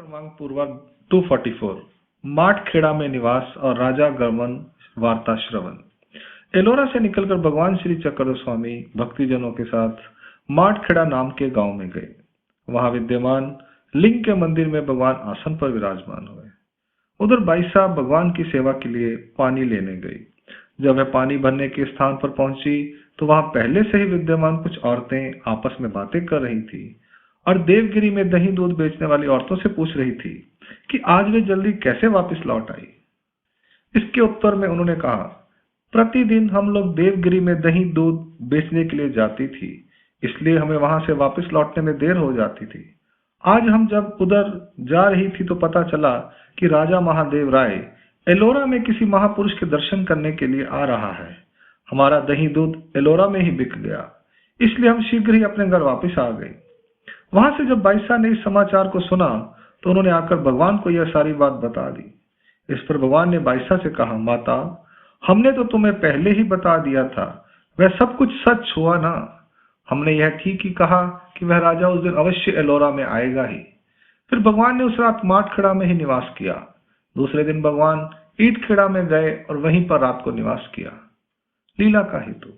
क्रमांक पूर्वक 244 माठखेड़ा में निवास और राजा गमन वार्ता श्रवण। एलोरा से निकलकर भगवान श्री चक्रधर स्वामी भक्तिजनों के साथ माठखेड़ा नाम के गांव में गए। वहां विद्यमान लिंग के मंदिर में भगवान आसन पर विराजमान हुए। उधर बाई साहब भगवान की सेवा के लिए पानी लेने गई। जब वह पानी भरने के स्थान पर पहुंची तो वहां पहले से ही विद्यमान कुछ औरतें आपस में बातें कर रही थी और देवगिरी में दही दूध बेचने वाली औरतों से पूछ रही थी कि आज वे जल्दी कैसे वापस लौट आई। इसके उत्तर में उन्होंने कहा, प्रतिदिन हम लोग देवगिरी में दही दूध बेचने के लिए जाती थी, इसलिए हमें वहां से वापस लौटने में देर हो जाती थी। आज हम जब उधर जा रही थी तो पता चला कि राजा महादेव राय एलोरा में किसी महापुरुष के दर्शन करने के लिए आ रहा है। हमारा दही दूध एलोरा में ही बिक गया, इसलिए हम शीघ्र ही अपने घर वापस आ गए। वहां से जब बाईसा ने इस समाचार को सुना तो उन्होंने आकर भगवान को यह सारी बात बता दी। इस पर भगवान ने बाईसा से कहा, माता, हमने तो तुम्हें पहले ही बता दिया था, वह सब कुछ सच हुआ ना। हमने यह ठीक ही कहा कि वह राजा उस दिन अवश्य एलोरा में आएगा ही। फिर भगवान ने उस रात माठखेड़ा में ही निवास किया। दूसरे दिन भगवान ईटखेड़ा में गए और वहीं पर रात को निवास किया। लीला का हेतु।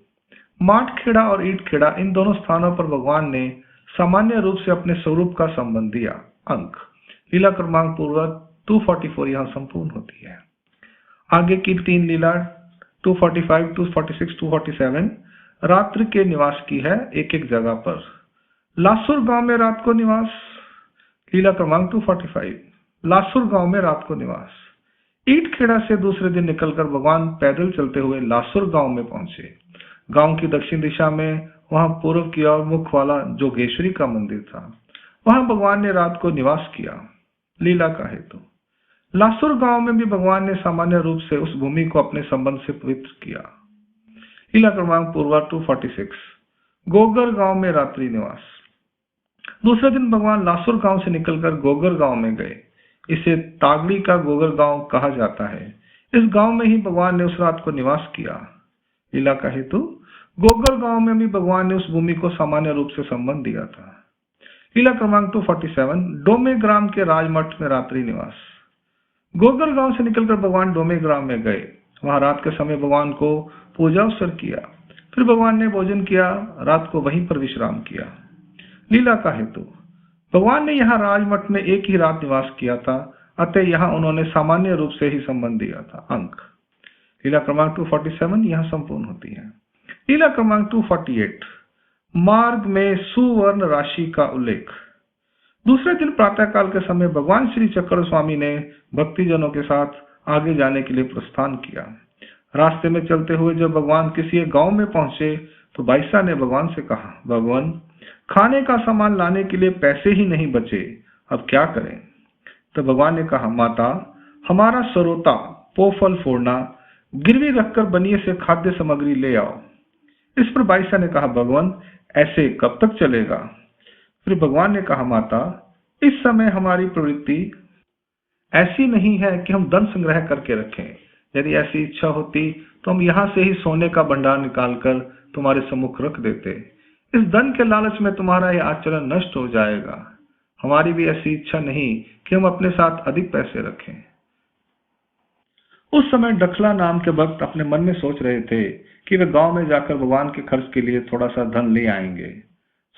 माठखेड़ा और ईटखेड़ा इन दोनों स्थानों पर भगवान ने सामान्य रूप से अपने स्वरूप का संबंध दिया। अंक लीला क्रमांक पूर्वक 244 यहाँ संपूर्ण होती है। आगे की 3 लीला 245, 246, 247 रात्रि के निवास की है एक एक जगह पर। लासुर गांव में रात को निवास। लीला क्रमांक 245 लासुर गांव में रात को निवास। ईटखेड़ा से दूसरे दिन निकलकर भगवान पैदल चलते हुए लासुर गांव में पहुंचे। गांव की दक्षिण दिशा में वहां पूर्व की ओर मुख वाला जोगेश्वरी का मंदिर था। वहां भगवान ने रात को निवास किया। लीला का हेतु। लासुर गांव में भी भगवान ने सामान्य रूप से उस भूमि को अपने संबंध से पवित्र किया। लीला क्रमांक पूर्व 246 गोगर गांव में रात्रि निवास। दूसरे दिन भगवान लासुर गांव से निकलकर गोगर गांव में गए। इसे तागड़ी का गोगर गांव कहा जाता है। इस गांव में ही भगवान ने उस रात को निवास किया। लीला का हेतु। गोगर गांव में भी भगवान ने उस भूमि को सामान्य रूप से संबंध दिया था। लीला क्रमांक 247 डोमे ग्राम के राजमठ में रात्रि निवास। गोगर गांव से निकलकर भगवान डोमे ग्राम में गए। वहां रात के समय भगवान को पूजा अवसर किया। फिर भगवान ने भोजन किया, रात को वहीं पर विश्राम किया। लीला का हेतु। भगवान ने यहाँ राजमठ में एक ही रात निवास किया था, अतः यहाँ उन्होंने सामान्य रूप से ही संबंध दिया था। अंक लीला क्रमांक 247 यहाँ संपूर्ण होती है। लीला क्रमांक 248 मार्ग में सुवर्ण राशि का उल्लेख। दूसरे दिन प्रातःकाल के समय भगवान श्री चक्रधर स्वामी ने भक्तिजनों के साथ आगे जाने के लिए प्रस्थान किया। रास्ते में चलते हुए जब भगवान किसी एक गांव में पहुंचे तो बाईसा ने भगवान से कहा, भगवान, खाने का सामान लाने के लिए पैसे ही नहीं बचे, अब क्या करें। तो भगवान ने कहा, माता, हमारा सरोता पोफल फोड़ना गिरवी रखकर बनिए से खाद्य सामग्री ले आओ। इस पर बाईसा ने कहा, भगवान, ऐसे कब तक चलेगा। फिर भगवान ने कहा, माता, इस समय हमारी प्रवृत्ति ऐसी नहीं है कि हम धन संग्रह करके रखें। यदि ऐसी इच्छा होती तो हम यहाँ से ही सोने का भंडार निकालकर तुम्हारे सम्मुख रख देते। इस धन के लालच में तुम्हारा यह आचरण नष्ट हो जाएगा। हमारी भी ऐसी इच्छा नहीं कि हम अपने साथ अधिक पैसे रखें। उस समय डखला नाम के भक्त अपने मन में सोच रहे थे कि वे गांव में जाकर भगवान के खर्च के लिए थोड़ा सा धन ले आएंगे।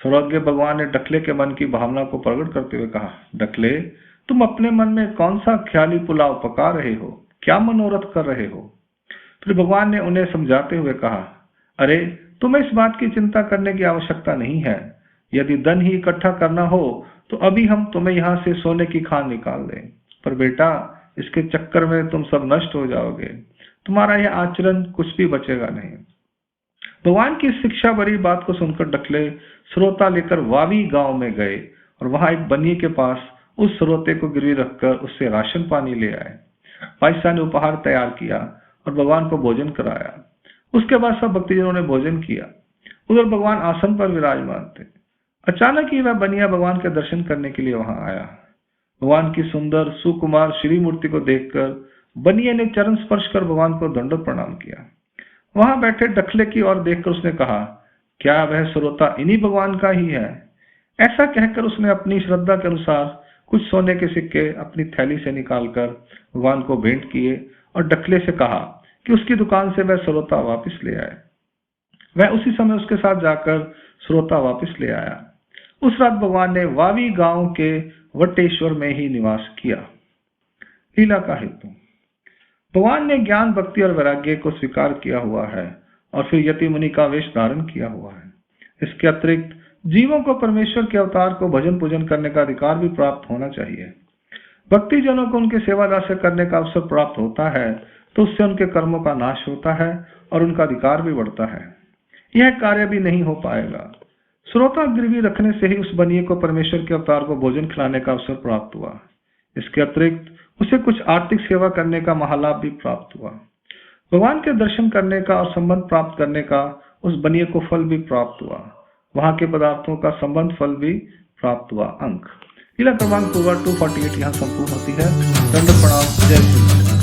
सर्वज्ञ भगवान ने डखले के मन की भावना को प्रकट करते हुए कहा, डखले, तुम अपने मन में कौन सा ख्याली पुलाव पका रहे हो, क्या मनोरथ कर रहे हो। फिर भगवान ने उन्हें समझाते हुए कहा, अरे, तुम्हें इस बात की चिंता करने की आवश्यकता नहीं है। यदि धन ही इकट्ठा करना हो तो अभी हम तुम्हें यहाँ से सोने की खान निकाल दें, पर बेटा, इसके चक्कर में तुम सब नष्ट हो जाओगे। तुम्हारा यह आचरण कुछ भी बचेगा नहीं। भगवान की शिक्षा भरी बात को सुनकर डकले श्रोता लेकर वावी गांव में गए और वहां एक बनिए के पास उस श्रोते को गिरवी रखकर उससे राशन पानी ले आए। बाईसा ने उपहार तैयार किया और भगवान को भोजन कराया। उसके बाद सब भक्तजनों ने भोजन किया। उधर भगवान आसन पर विराजमान थे। अचानक ही वह बनिया भगवान के दर्शन करने के लिए वहां आया। भगवान की सुंदर सुकुमार श्री मूर्ति को देखकर बनिए ने चरण स्पर्श कर भगवान को दंडवत प्रणाम किया। वहां बैठे डखले की ओर देखकर उसने कहा, क्या वह श्रोता इन्हीं भगवान का ही है। ऐसा कहकर उसने अपनी श्रद्धा के अनुसार कुछ सोने के सिक्के अपनी थैली से निकालकर भगवान को भेंट किए और डकले से कहा कि उसकी दुकान से वह श्रोता वापस ले आए। वह उसी समय उसके साथ जाकर श्रोता वापस ले आया। उस रात भगवान ने वावी गांव के वटेश्वर में ही निवास किया। लीला का हेतु। भगवान ने ज्ञान, भक्ति और वैराग्य को स्वीकार किया हुआ है और फिर यति मुनि का वेश धारण किया हुआ है। इसके अतिरिक्त जीवों को परमेश्वर के अवतार को भजन पूजन करने का अधिकार भी प्राप्त होना चाहिए। भक्ति जनों को उनके सेवादास्य करने का अवसर प्राप्त होता है तो उससे उनके कर्मों का नाश होता है और उनका अधिकार भी बढ़ता है। यह कार्य भी नहीं हो पाएगा। श्रोता गिरवी रखने से ही उस बनिए को परमेश्वर के अवतार को भोजन खिलाने का अवसर प्राप्त हुआ। इसके अतिरिक्त उसे कुछ आर्थिक सेवा करने का महालाभ भी प्राप्त हुआ। भगवान के दर्शन करने का और संबंध प्राप्त करने का उस बनिए को फल भी प्राप्त हुआ। वहां के पदार्थों का संबंध फल भी प्राप्त हुआ। अंक लीला क्रमांक 248 यहाँ संपूर्ण होती है। दंड प्रणाम। जय श्री कृष्ण।